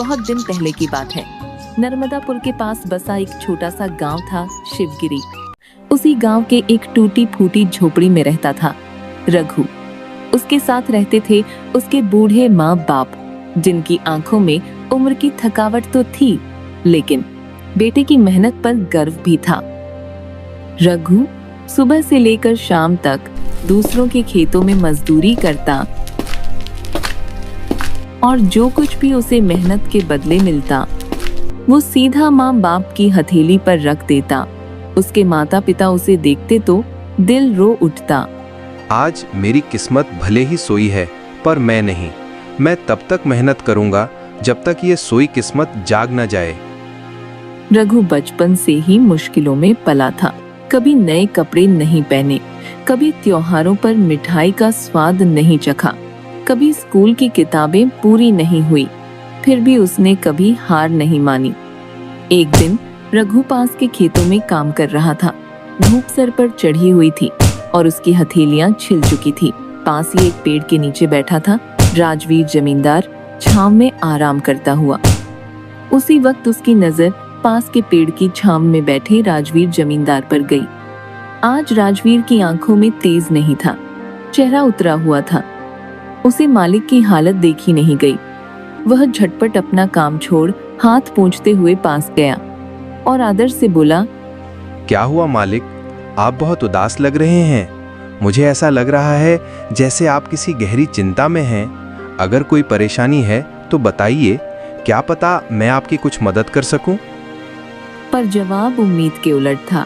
बहुत दिन पहले की बात है। नर्मदापुर के पास बसा एक छोटा सा गांव था, शिवगिरी। उसी गांव के एक टूटी फूटी झोपड़ी में रहता था रघु। उसके साथ रहते थे उसके बूढ़े माँ बाप, जिनकी आंखों में उम्र की थकावट तो थी, लेकिन बेटे की मेहनत पर गर्व भी था। रघु सुबह से लेकर शाम तक दूसरों के खेतों में मजदूरी करता और जो कुछ भी उसे मेहनत के बदले मिलता वो सीधा माँ बाप की हथेली पर रख देता। उसके माता पिता उसे देखते तो दिल रो उठता। आज मेरी किस्मत भले ही सोई है, पर मैं नहीं। मैं तब तक मेहनत करूंगा जब तक ये सोई किस्मत जाग न जाए। रघु बचपन से ही मुश्किलों में पला था। कभी नए कपड़े नहीं पहने, कभी त्योहारों पर मिठाई का स्वाद नहीं चखा, कभी स्कूल की किताबें पूरी नहीं हुई, फिर भी उसने कभी हार नहीं मानी। एक दिन रघु पास के खेतों में काम कर रहा था। धूप सर पर चढ़ी हुई थी और उसकी हथेलियां छिल चुकी थी। पास ही एक पेड़ के नीचे बैठा था राजवीर जमींदार, छांव में आराम करता हुआ। उसी वक्त उसकी नजर पास के पेड़ की छांव में बैठे राजवीर जमींदार पर गई। आज राजवीर की आंखों में तेज नहीं था, चेहरा उतरा हुआ था। उसे मालिक की हालत देखी नहीं गई। वह झटपट अपना काम छोड़ हाथ पोंछते हुए पास गया और आदर से बोला, क्या हुआ मालिक, आप बहुत उदास लग रहे हैं। मुझे ऐसा लग रहा है जैसे आप किसी गहरी चिंता में हैं। अगर कोई परेशानी है तो बताइए, क्या पता मैं आपकी कुछ मदद कर सकूं। पर जवाब उम्मीद के उलट था।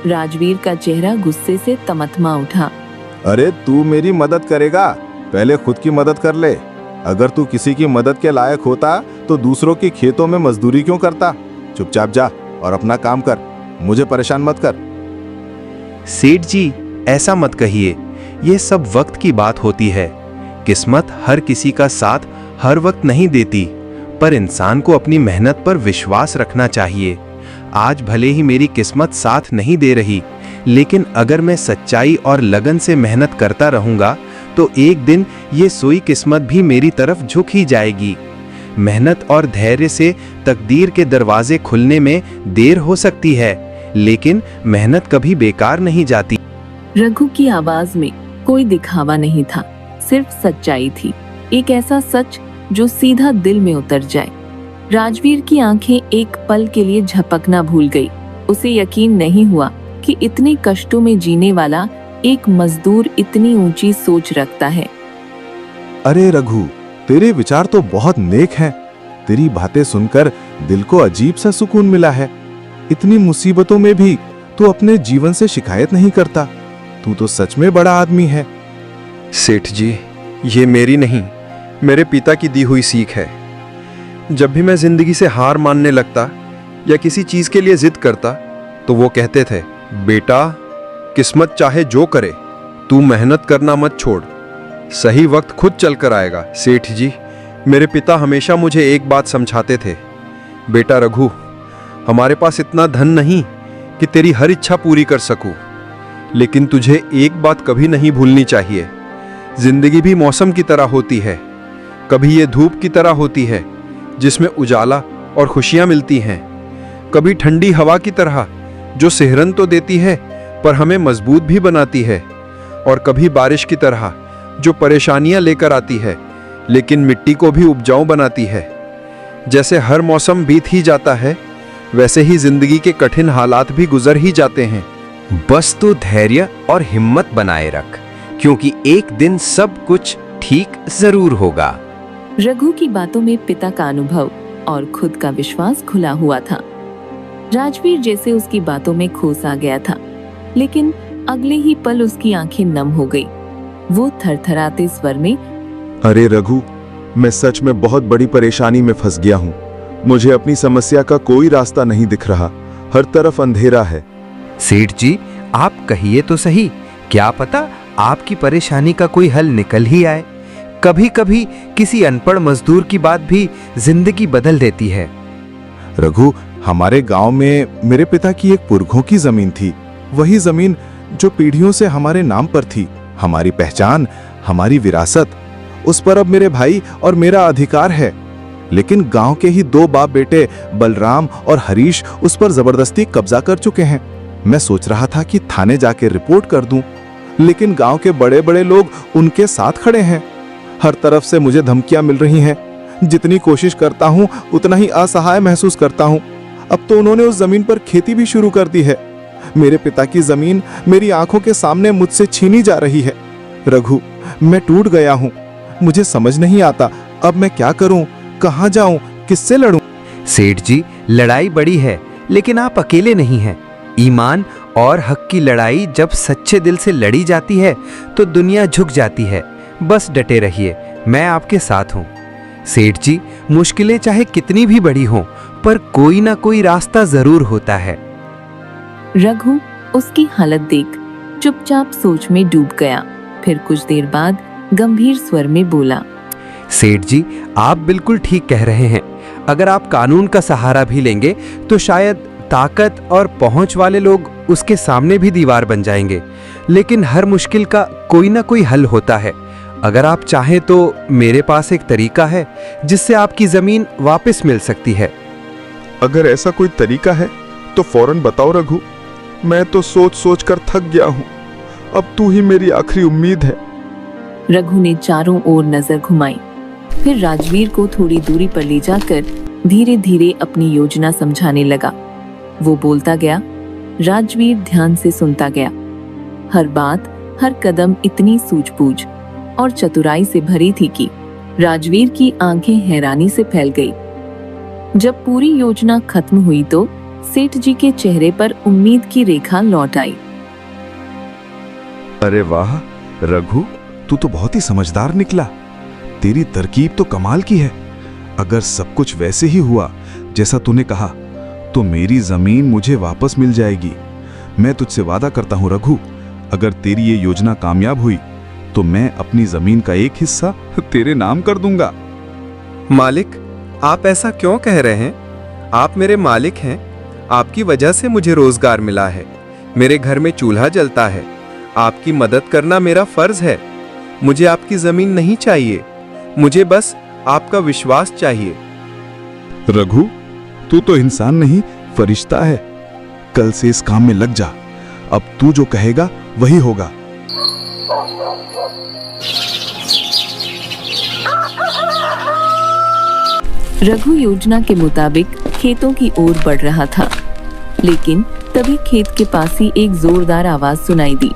राजवीर का चेहरा गुस्से से तमतमा उठा। अरे तू मेरी मदद करेगा, पहले खुद की मदद कर ले। अगर तू किसी की मदद के लायक होता तो दूसरों के खेतों में मजदूरी क्यों करता। चुपचाप जा और अपना काम कर, मुझे परेशान मत कर। सेठ जी, ऐसा मत कहिए, ये सब वक्त की बात होती है। किस्मत हर किसी का साथ हर वक्त नहीं देती, पर इंसान को अपनी मेहनत पर विश्वास रखना चाहिए। आज भले ही मेरी किस्मत साथ नहीं दे रही, लेकिन अगर मैं सच्चाई और लगन से मेहनत करता रहूंगा तो एक दिन ये सोई किस्मत भी मेरी तरफ झुक ही जाएगी। मेहनत और धैर्य से तकदीर के दरवाजे खुलने में देर हो सकती है, लेकिन मेहनत कभी बेकार नहीं जाती। रघु की आवाज में कोई दिखावा नहीं था, सिर्फ सच्चाई थी। एक ऐसा सच जो सीधा दिल में उतर जाए। राजवीर की आंखें एक पल के लिए झपकना भूल गई। उसे यकीन नहीं हुआ कि इतने कष्टों में जीने वाला एक मजदूर इतनी ऊंची सोच रखता है। अरे रघु, तेरे विचार तो बहुत नेक हैं। तेरी बातें सुनकर दिल को अजीब सा सुकून मिला है। इतनी मुसीबतों में भी तू अपने जीवन से शिकायत नहीं करता। तू तो सच में बड़ा आदमी है। सेठ जी, ये मेरी नहीं, मेरे पिता की दी हुई सीख है। जब भी मैं जिंदगी से हार मानने लगता या किसी चीज के लिए जिद करता तो वो कहते थे, बेटा किस्मत चाहे जो करे, तू मेहनत करना मत छोड़, सही वक्त खुद चल कर आएगा। सेठ जी, मेरे पिता हमेशा मुझे एक बात समझाते थे, बेटा रघु, हमारे पास इतना धन नहीं कि तेरी हर इच्छा पूरी कर सकूं, लेकिन तुझे एक बात कभी नहीं भूलनी चाहिए। जिंदगी भी मौसम की तरह होती है। कभी ये धूप की तरह होती है जिसमें उजाला और खुशियां मिलती हैं, कभी ठंडी हवा की तरह जो सिहरन तो देती है पर हमें मजबूत भी बनाती है, और कभी बारिश की तरह जो परेशानियां लेकर आती है लेकिन मिट्टी को भी उपजाऊ बनाती है। जैसे हर मौसम बीत ही जाता है, वैसे ही जिंदगी के कठिन हालात भी गुजर ही जाते हैं। बस तू धैर्य और हिम्मत बनाए रख, क्योंकि एक दिन सब कुछ ठीक जरूर होगा। रघु की बातों में पिता का अनुभव और खुद का विश्वास खुला हुआ था। राजवीर जैसे उसकी बातों में खो सा गया था, लेकिन अगले ही पल उसकी आंखें नम हो गई। वो थरथराते स्वर में, अरे रघु, मैं सच में बहुत बड़ी परेशानी में फंस गया हूँ। मुझे अपनी समस्या का कोई रास्ता नहीं दिख रहा, हर तरफ अंधेरा है। सेठ जी, आप कहिए तो सही, क्या पता आपकी परेशानी का कोई हल निकल ही आए। कभी कभी किसी अनपढ़ मजदूर की बात भी जिंदगी बदल देती है। रघु, हमारे गांव में मेरे पिता की एक पुरखों की जमीन थी। वही जमीन जो पीढ़ियों से हमारे नाम पर थी, हमारी पहचान, हमारी विरासत। उस पर अब मेरे भाई और मेरा अधिकार है। लेकिन गांव के ही 2 बाप बेटे बलराम और हरीश उस पर जबरदस्ती कब्जा कर चुके हैं। मैं सोच रहा था कि थाने जाके रिपोर्ट कर दूं, लेकिन गांव के बड़े बड़े लोग उनके साथ खड़े हैं। हर तरफ से मुझे धमकियां मिल रही हैं। जितनी कोशिश करता हूं उतना ही असहाय महसूस करता हूं। अब तो उन्होंने उस जमीन पर खेती भी शुरू कर दी है। मेरे पिता की जमीन मेरी आंखों के सामने मुझसे छीनी जा रही है। रघु, मैं टूट गया हूं। मुझे समझ नहीं आता अब मैं क्या करूं, कहां जाऊं, किससे लड़ूं। सेठ जी, लड़ाई बड़ी है, लेकिन आप अकेले नहीं हैं। ईमान और हक की लड़ाई जब सच्चे दिल से लड़ी जाती है तो दुनिया झुक जाती है। बस डटे रहिए, मैं आपके साथ हूं। सेठ जी, मुश्किलें चाहे कितनी भी बड़ी हों, पर कोई ना कोई रास्ता जरूर होता है। रघु उसकी हालत देख चुपचाप सोच में डूब गया। फिर कुछ देर बाद गंभीर स्वर में बोला, सेठ जी, आप बिल्कुल ठीक कह रहे हैं। अगर आप कानून का सहारा भी लेंगे तो शायद ताकत और पहुंच वाले लोग उसके सामने भी दीवार बन जाएंगे। लेकिन हर मुश्किल का कोई ना कोई हल होता है। अगर आप चाहें तो मेरे पास एक तरीका है जिससे आपकी जमीन वापस मिल सकती है। अगर ऐसा कोई तरीका है तो फौरन बताओ रघु। मैं तो सोच सोच कर थक गया हूं। अब तू ही मेरी आखिरी उम्मीद है। रघु ने चारों ओर नजर घुमाई, फिर राजवीर को थोड़ी दूरी पर ले जाकर धीरे धीरे अपनी योजना समझाने लगा। वो बोलता गया, राजवीर ध्यान से सुनता गया। हर बात, हर कदम इतनी सूझबूझ और चतुराई से भरी थी कि राजवीर की आंखें हैरानी से फैल गई। जब पूरी योजना खत्म हुई तो सेठ जी के चेहरे पर उम्मीद की रेखा लौट आई। अरे वाह रघु, तू तो बहुत ही समझदार निकला। तेरी तरकीब तो कमाल की है। अगर सब कुछ वैसे ही हुआ जैसा तूने कहा तो मेरी जमीन मुझे वापस मिल जाएगी। मैं तुझसे वादा करता हूं रघु, अगर तेरी ये योजना कामयाब हुई तो मैं अपनी जमीन का एक हिस्सा तेरे नाम कर दूंगा। मालिक, आप ऐसा क्यों कह रहे हैं? आप मेरे मालिक हैं। आपकी वजह से मुझे रोजगार मिला है। मेरे घर में चूल्हा जलता है। आपकी मदद करना मेरा फर्ज है। मुझे आपकी जमीन नहीं चाहिए, मुझे बस आपका विश्वास चाहिए। रघु, तू तो इंसान नहीं फरिश्ता है। कल से इस काम में लग जा। अब तू जो कहेगा वही होगा। रघु योजना के मुताबिक खेतों की ओर बढ़ रहा था, लेकिन तभी खेत के पास ही एक जोरदार आवाज सुनाई दी।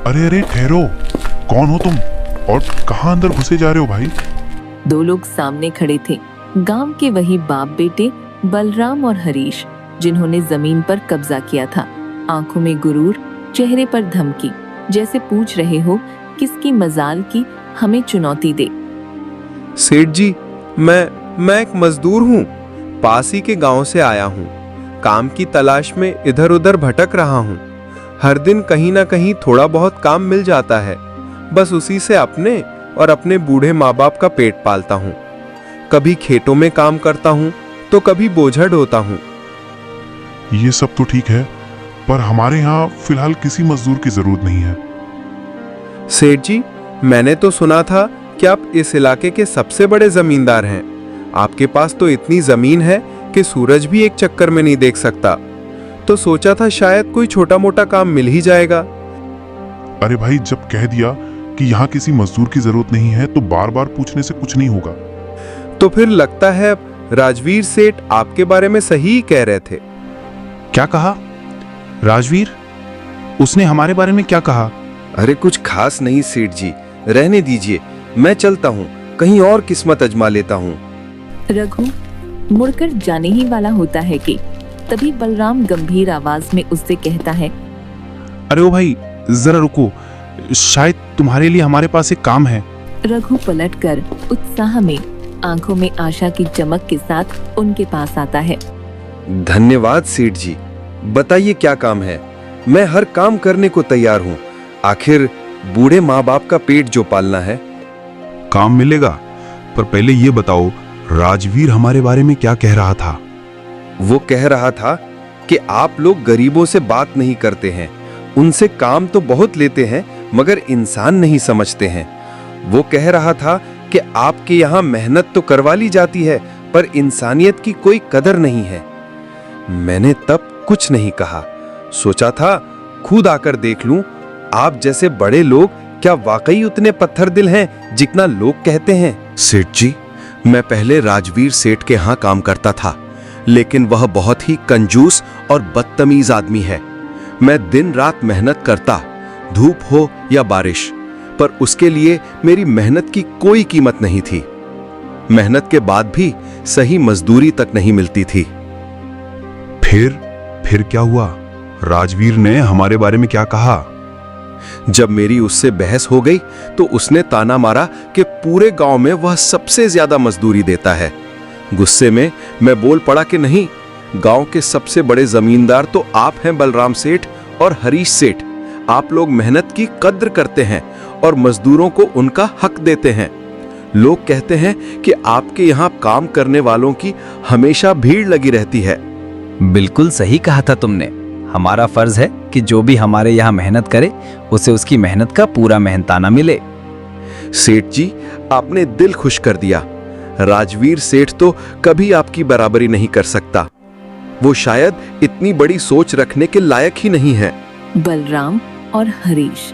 अरे अरे ठहरो, कौन हो तुम और कहां अंदर घुसे जा रहे हो भाई? 2 लोग सामने खड़े थे, गांव के वही बाप बेटे बलराम और हरीश, जिन्होंने जमीन पर कब्जा किया था। आंखों में गुरूर, चेहरे पर धमकी, जैसे पूछ रहे हो किसकी मजाल की हमें चुनौती दे। सेठ जी, मैं एक मजदूर हूँ। पास ही के गांव से आया हूँ। काम की तलाश में इधर उधर भटक रहा हूँ। हर दिन कहीं ना कहीं थोड़ा बहुत काम मिल जाता है। बस उसी से अपने और अपने बूढ़े माँ बाप का पेट पालता हूँ। कभी खेतों में काम करता हूँ तो कभी बोझा ढोता हूँ। ये सब तो ठीक है, पर हमारे यहाँ फिलहाल किसी मजदूर की जरूरत नहीं है। सेठ जी, मैंने तो सुना था कि आप इस इलाके के सबसे बड़े जमींदार हैं। आपके पास तो इतनी जमीन है कि सूरज भी एक चक्कर में नहीं देख सकता। तो सोचा था शायद कोई छोटा मोटा काम मिल ही जाएगा। अरे भाई, जब कह दिया कि यहाँ किसी मजदूर की जरूरत नहीं है तो बार बार पूछने से कुछ नहीं होगा। तो फिर लगता है राजवीर सेठ आपके बारे में सही ही कह रहे थे। क्या कहा? राजवीर? उसने हमारे बारे में क्या कहा? अरे कुछ खास नहीं सेठ जी, रहने दीजिए। मैं चलता हूँ, कहीं और किस्मत अजमा लेता हूँ। रघु मुड़कर जाने ही वाला होता है कि तभी बलराम गंभीर आवाज में उससे कहता है, अरे ओ भाई, जरा रुको, शायद तुम्हारे लिए हमारे पास एक काम है। रघु पलटकर उत्साह में, आंखों में आशा की चमक के साथ उनके पास आता है। धन्यवाद सेठ जी, बताइए क्या काम है। मैं हर काम करने को तैयार हूँ। आखिर बूढ़े माँ बाप का पेट जो पालना है। काम मिलेगा, पर पहले ये बताओ राजवीर हमारे बारे में क्या कह रहा था? वो कह रहा था कि आप लोग गरीबों से बात नहीं करते हैं, उनसे काम तो बहुत लेते हैं मगर इंसान नहीं समझते हैं। वो कह रहा था कि आपके यहाँ मेहनत तो करवा ली जाती है, पर इंसानियत की कोई कदर नहीं है। मैंने तब कुछ नहीं कहा, सोचा था खुद आकर देख लूं, आप जैसे बड़े लोग क्या वाकई उतने पत्थर दिल हैं जितना लोग कहते हैं। सेठ जी, मैं पहले राजवीर सेठ के यहाँ काम करता था, लेकिन वह बहुत ही कंजूस और बदतमीज आदमी है। मैं दिन रात मेहनत करता, धूप हो या बारिश, पर उसके लिए मेरी मेहनत की कोई कीमत नहीं थी। मेहनत के बाद भी सही मजदूरी तक नहीं मिलती थी। फिर क्या हुआ? राजवीर ने हमारे बारे में क्या कहा? जब मेरी उससे बहस हो गई तो उसने ताना मारा कि पूरे गांव में वह सबसे ज्यादा मजदूरी देता है। गुस्से में मैं बोल पड़ा कि नहीं, गांव के सबसे बड़े जमींदार तो आप हैं बलराम सेठ और हरीश सेठ। आप लोग मेहनत की कद्र करते हैं और मजदूरों को उनका हक देते हैं। लोग कहते हैं कि आपके यहाँ काम करने वालों की हमेशा भीड़ लगी रहती है। बिल्कुल सही कहा था तुमने। हमारा फर्ज है कि जो भी हमारे यहाँ मेहनत करे उसे उसकी मेहनत का पूरा मेहनताना मिले। सेठ जी, आपने दिल खुश कर दिया। राजवीर सेठ तो कभी आपकी बराबरी नहीं कर सकता। वो शायद इतनी बड़ी सोच रखने के लायक ही नहीं है। बलराम और हरीश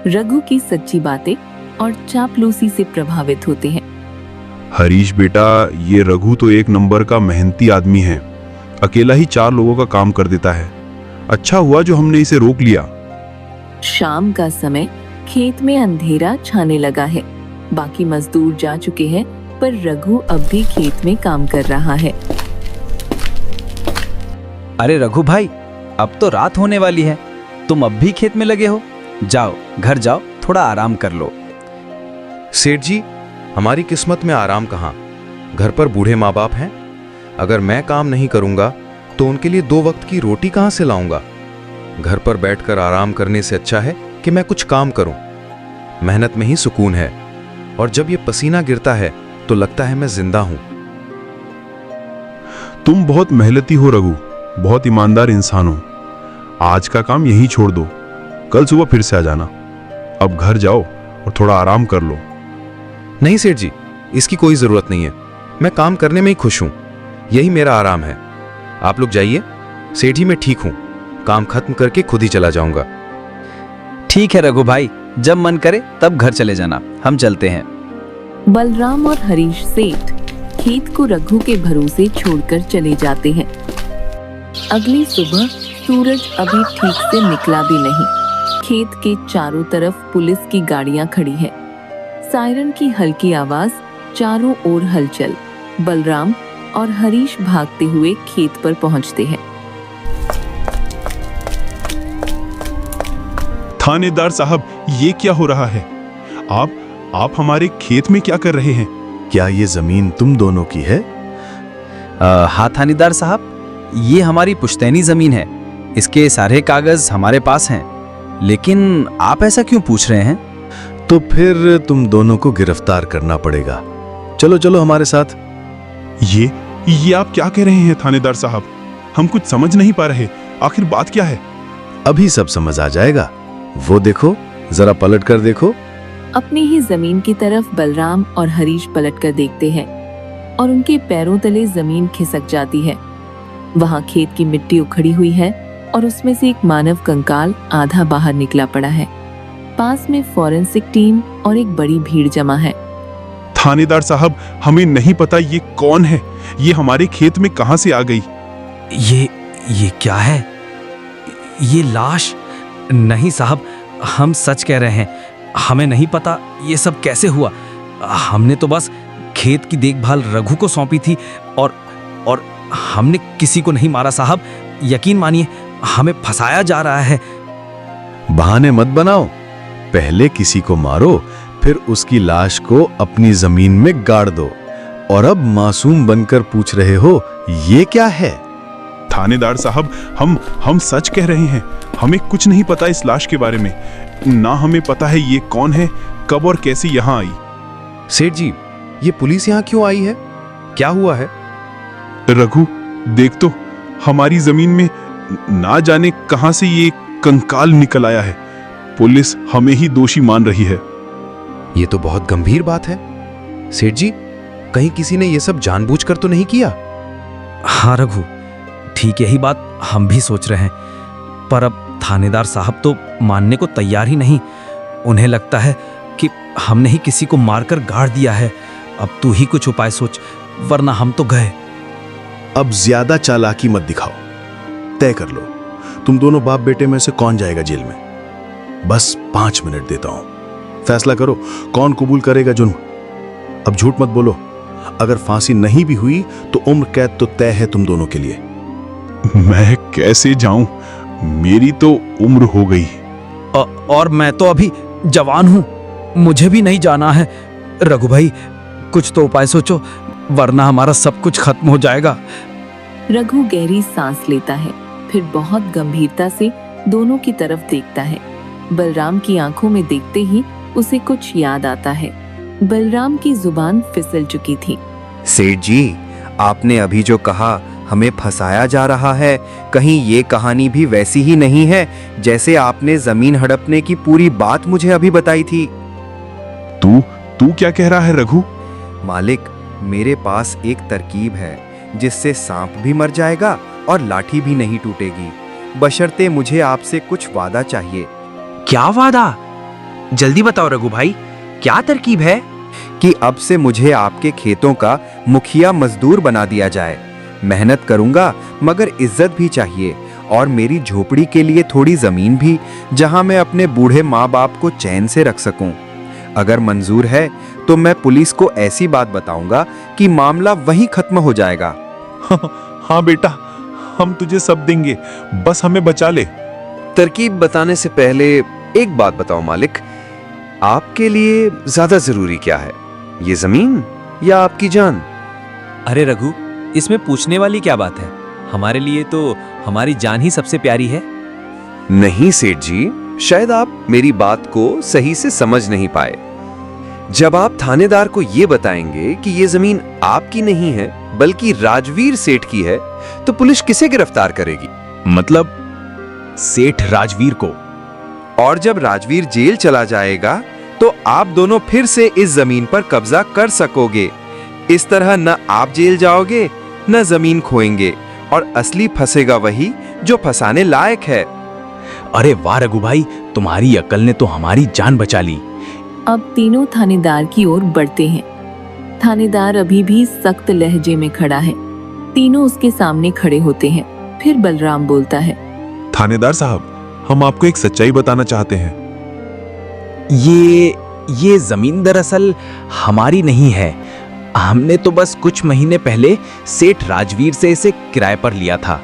रघु की सच्ची बातें और चापलूसी से प्रभावित होते हैं। हरीश बेटा, ये रघु तो एक नंबर का मेहनती आदमी है। अकेला ही 4 लोगों का काम कर देता है। अच्छा हुआ जो हमने इसे रोक लिया। शाम का समय, खेत में अंधेरा छाने लगा है। बाकी मजदूर जा चुके हैं, पर रघु अब भी खेत में काम कर रहा है। अरे रघु भाई, अब तो रात होने वाली है, तुम अब भी खेत में लगे हो? जाओ घर जाओ, थोड़ा आराम कर लो। सेठ जी, हमारी किस्मत में आराम कहाँ? घर पर बूढ़े माँ बाप हैं। अगर मैं काम नहीं करूंगा तो उनके लिए 2 वक्त की रोटी कहाँ से लाऊंगा? घर पर बैठकर आराम करने से अच्छा है कि मैं कुछ काम करूं। मेहनत में ही सुकून है, और जब ये पसीना गिरता है तो लगता है मैं जिंदा हूं। तुम बहुत मेहनती हो रघु, बहुत ईमानदार इंसान हो। आज का काम यहीं छोड़ दो, कल सुबह फिर से आ जाना। अब घर जाओ और थोड़ा आराम कर लो। नहीं सेठ जी, इसकी कोई जरूरत नहीं है। मैं काम करने में ही खुश हूं, यही मेरा आराम है। आप लोग जाइए। सेठ जी, मैं ठीक हूं, काम खत्म करके खुद ही चला जाऊंगा। ठीक है रघु भाई, जब मन करे तब घर चले जाना, हम चलते हैं। बलराम और हरीश सेठ खेत को रघु के भरोसे छोड़कर चले जाते हैं। अगली सुबह सूरज अभी ठीक से निकला भी नहीं। खेत के चारों तरफ पुलिस की गाड़ियां खड़ी हैं। सायरन की हल्की आवाज, चारों ओर हलचल। बलराम और हरीश भागते हुए खेत पर पहुंचते हैं। थानेदार साहब, ये क्या हो रहा है? आप हमारे खेत में क्या कर रहे हैं? क्या ये जमीन तुम दोनों की है? हाँ थानेदार साहब, ये हमारी पुश्तैनी जमीन है। इसके सारे कागज हमारे पास हैं। लेकिन आप ऐसा क्यों पूछ रहे हैं? तो फिर तुम दोनों को गिरफ्तार करना पड़ेगा। चलो चलो हमारे साथ। ये आप क्या कह रहे हैं थानेदार साहब? हम कुछ समझ नहीं पा रहे, आखिर बात क्या है? अभी सब समझ आ जाएगा। वो देखो, जरा पलट कर देखो। अपनी ही जमीन की तरफ बलराम और हरीश पलट कर देखते हैं और उनके पैरों तले जमीन खिसक जाती है। वहां खेत की मिट्टी उखड़ी हुई है और उसमें से एक मानव कंकाल आधा बाहर निकला पड़ा है। पास में फॉरेंसिक टीम और एक बड़ी भीड़ जमा है। थानेदार साहब, हमें नहीं पता ये कौन है। ये हमारे खेत में कहां से आ गई? ये क्या है? ये लाश? नहीं साहब, हम सच कह रहे हैं, हमें नहीं पता ये सब कैसे हुआ। हमने तो बस खेत की देखभाल रघु को सौंपी थी और हमने किसी को नहीं मारा साहब। यकीन मानिए, हमें फंसाया जा रहा है। बहाने मत बनाओ। पहले किसी को मारो, फिर उसकी लाश को अपनी जमीन में गाड़ दो, और अब मासूम बनकर पूछ रहे हो ये क्या है? थानेदार साहब, हम सच कह रहे हैं। हमें कुछ नहीं पता इस लाश के बारे में। ना हमें पता है ये कौन है, कब और कैसे यहाँ आई। सेठ जी, ये पुलिस यहाँ क्यों आई है? क्या हुआ है? रघु, देख तो, हमारी जमीन में ना जाने कहां से ये कंकाल निकल आया है। पुलिस हमें ही दोषी मान रही है। ये तो बहुत गंभीर बात है। सेठ जी, कहीं किसी ने यह सब जानबूझकर तो नहीं किया? हाँ रघु, ठीक यही बात हम भी सोच रहे हैं, पर अब थानेदार साहब तो मानने को तैयार ही नहीं। उन्हें लगता है कि हमने ही किसी को मारकर गाड़ दिया है। अब तू ही कुछ उपाय सोच, वरना हम तो गए। अब ज्यादा चालाकी मत दिखाओ, तय कर लो तुम दोनों बाप बेटे में से कौन जाएगा जेल में। बस 5 मिनट देता हूं, फैसला करो कौन कबूल करेगा जुर्म। अब झूठ मत बोलो, अगर फांसी नहीं भी हुई तो उम्र कैद तो तय है तुम दोनों के लिए। मैं कैसे जाऊं, मेरी तो उम्र हो गई। और मैं तो अभी जवान हूं, मुझे भी नहीं जाना है। रघु भाई, कुछ तो उपाय सोचो, वरना हमारा सब कुछ खत्म हो जाएगा। रघु गहरी सांस लेता है, फिर बहुत गंभीरता से दोनों की तरफ देखता है। बलराम की आंखों में देखते ही उसे कुछ याद आता है। बलराम की जुबान फिसल चुकी थी। सेठ जी, आपने अभी जो कहा हमें फंसाया जा रहा है, कहीं ये कहानी भी वैसी ही नहीं है जैसे आपने जमीन हड़पने की पूरी बात मुझे अभी बताई थी? तू क्या कह रहा है रघु? मालिक, मेरे पास एक तरकीब है जिससे सांप भी मर जाएगा और लाठी भी नहीं टूटेगी, बशर्ते मुझे आपसे कुछ वादा चाहिए। क्या वादा? जल्दी बताओ रघु भाई, क्या तरकीब है? कि अब से मुझे आपके खेतों का मुखिया मजदूर बना दिया जाए। मेहनत करूंगा मगर इज्जत भी चाहिए, और मेरी झोपड़ी के लिए थोड़ी जमीन भी, जहां मैं अपने बूढ़े माँ बाप को चैन से रख सकूं। अगर मंजूर है तो मैं पुलिस को ऐसी बात बताऊंगा कि मामला वहीं खत्म हो जाएगा। हाँ बेटा, हम तुझे सब देंगे, बस हमें बचा ले। तरकीब बताने से पहले एक बात बताओ मालिक, आपके लिए ज्यादा जरूरी क्या है, ये जमीन या आपकी जान? अरे रघु, इसमें पूछने वाली क्या बात है? हमारे लिए तो हमारी जान ही सबसे प्यारी है। नहीं सेठ जी, शायद आप मेरी बात को सही से समझ नहीं पाए। जब आप थानेदार को ये बताएंगे कि ये जमीन आपकी नहीं है बल्कि राजवीर सेठ की है, तो पुलिस किसे गिरफ्तार करेगी? मतलब सेठ राजवीर को। और जब राजवीर जेल चला जाएगा तो आप दोनों फिर से इस जमीन पर कब्जा कर सकोगे। इस तरह न आप जेल जाओगे न जमीन खोएंगे, और असली फंसेगा वही जो फंसाने लायक है। अरे वाह रघु भाई, तुम्हारी अकल ने तो हमारी जान बचा ली। अब तीनों थानेदार की ओर बढ़ते हैं। थानेदार अभी भी सख्त लहजे में खड़ा है। तीनों उसके सामने खड़े होते हैं। फिर बलराम बोलता है, थानेदार साहब, हम आपको एक सच्चाई बताना चाहते हैं। ये जमीन दरअसल हमारी नहीं है। हमने तो बस कुछ महीने पहले सेठ राजवीर से इसे किराए पर लिया था।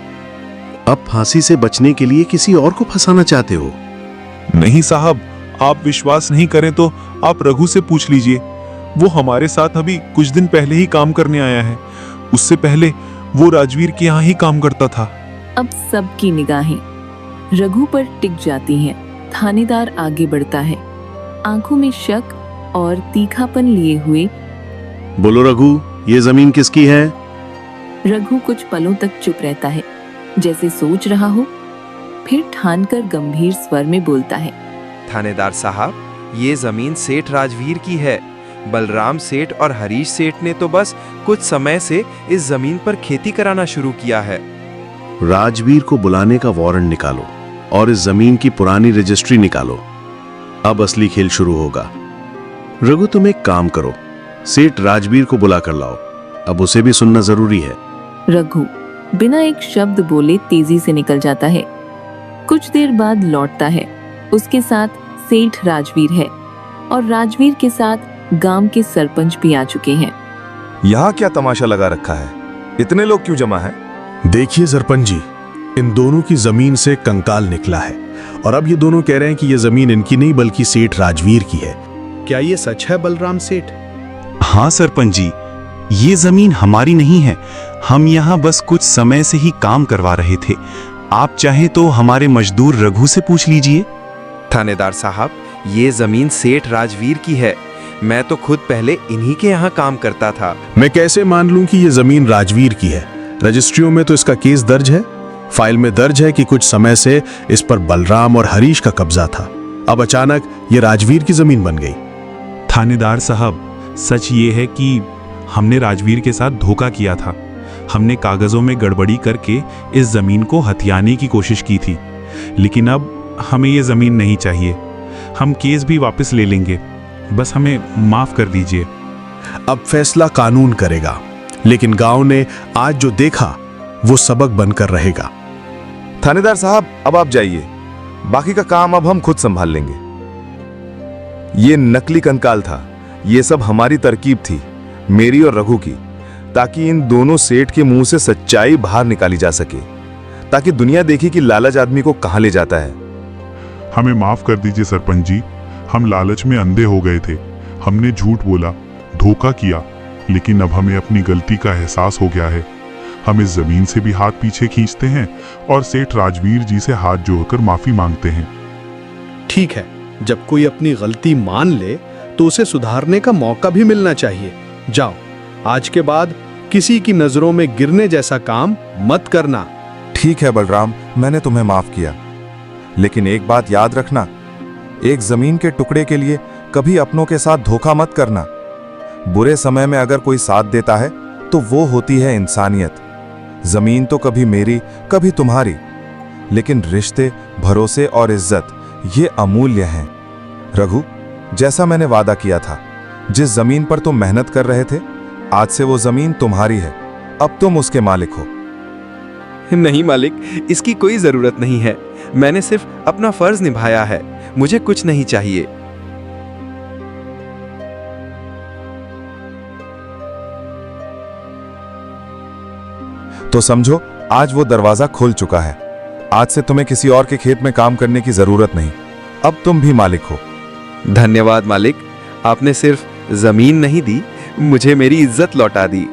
अब फांसी से बचने के लिए किसी और को फंसाना चाहते हो? नहीं साहब, आप विश्वास नहीं करें तो आप रघु से पूछ लीजिए। वो हमारे साथ अभी कुछ दिन पहले ही काम करने आया है। उससे पहले वो राजवीर के यहाँ ही काम करता था। अब सबकी निगाहें रघु पर टिक जाती हैं। थानेदार आगे बढ़ता है, आंखों में शक और तीखापन लिए हुए। बोलो रघु, ये जमीन किसकी है? रघु कुछ पलों तक चुप रहता है, जैसे सोच रहा हो, फिर ठानकर गंभीर स्वर में बोलता है, थानेदार साहब, ये जमीन सेठ राजवीर की है। बलराम सेठ और हरीश सेठ ने तो बस कुछ समय से इस जमीन पर खेती कराना शुरू किया है। राजवीर को बुलाने का वारंट निकालो और इस जमीन की पुरानी रजिस्ट्री निकालो। अब असली खेल शुरू होगा। रघु, तुम एक काम करो, सेठ राजवीर को बुला कर लाओ। अब उसे भी सुनना जरूरी है। रघु बिना एक शब्द बोले तेजी से निकल जाता है। कुछ देर बाद लौटता है। उसके साथ सेठ राजवीर है और राजवीर के साथ गांव के सरपंच भी आ चुके हैं। यहाँ क्या तमाशा लगा रखा है? इतने लोग क्यों जमा है? देखिए सरपंच जी, इन दोनों की जमीन से कंकाल निकला है और अब ये दोनों कह रहे हैं कि ये जमीन इनकी नहीं बल्कि सेठ राजवीर की है। क्या ये सच है बलराम सेठ? हाँ सरपंच जी, ये जमीन हमारी नहीं है। हम यहाँ बस कुछ समय से ही काम करवा रहे थे। आप चाहें तो हमारे मजदूर रघु से पूछ लीजिए। थानेदार साहब, ये जमीन सेठ राजवीर की है। मैं तो खुद पहले इन्हीं के यहाँ काम करता था। मैं कैसे मान लूं कि ये जमीन राजवीर की है? रजिस्ट्रियों में तो इसका केस दर्ज है। फाइल में दर्ज है कि कुछ समय से इस पर बलराम और हरीश का कब्जा था। अब अचानक ये राजवीर की जमीन बन गई। थानेदार साहब, सच ये है कि हमने राजवीर के साथ धोखा किया था। हमने कागजों में गड़बड़ी करके इस जमीन को हथियाने की कोशिश की थी, लेकिन अब हमें ये जमीन नहीं चाहिए। हम केस भी वापस ले लेंगे, बस हमें माफ कर दीजिए। अब फैसला कानून करेगा, लेकिन गांव ने आज जो देखा वो सबक बनकर रहेगा। थानेदार साहब, अब आप जाइए, बाकी का काम अब हम खुद संभाल लेंगे। ये नकली कंकाल था, ये सब हमारी तरकीब थी, मेरी और रघु की, ताकि इन दोनों सेठ के मुंह से सच्चाई बाहर निकाली जा सके, ताकि दुनिया देखी कि लालच आदमी को कहां ले जाता है। हमें माफ कर दीजिए सरपंच जी, हम लालच में अंधे हो गए थे। हमने झूठ बोला, धोखा किया, लेकिन अब हमें अपनी गलती का एहसास हो गया है। हम इस जमीन से भी हाथ पीछे खींचते हैं और सेठ राजवीर जी से हाथ जोड़कर माफी मांगते हैं। ठीक है, जब कोई अपनी गलती मान ले तो उसे सुधारने का मौका भी मिलना चाहिए। जाओ, आज के बाद किसी की नजरों में गिरने जैसा काम मत करना। ठीक है बलराम, मैंने तुम्हें माफ किया, लेकिन एक बात याद रखना, एक जमीन के टुकड़े के लिए कभी अपनों के साथ धोखा मत करना। बुरे समय में अगर कोई साथ देता है तो वो होती है इंसानियत। जमीन तो कभी मेरी कभी तुम्हारी, लेकिन रिश्ते, भरोसे और इज्जत ये अमूल्य हैं। रघु, जैसा मैंने वादा किया था, जिस जमीन पर तुम मेहनत कर रहे थे, आज से वो जमीन तुम्हारी है। अब तुम उसके मालिक हो। नहीं मालिक, इसकी कोई जरूरत नहीं है। मैंने सिर्फ अपना फर्ज निभाया है, मुझे कुछ नहीं चाहिए। तो समझो, आज वो दरवाजा खुल चुका है। आज से तुम्हें किसी और के खेत में काम करने की जरूरत नहीं, अब तुम भी मालिक हो। धन्यवाद मालिक, आपने सिर्फ जमीन नहीं दी, मुझे मेरी इज्जत लौटा दी।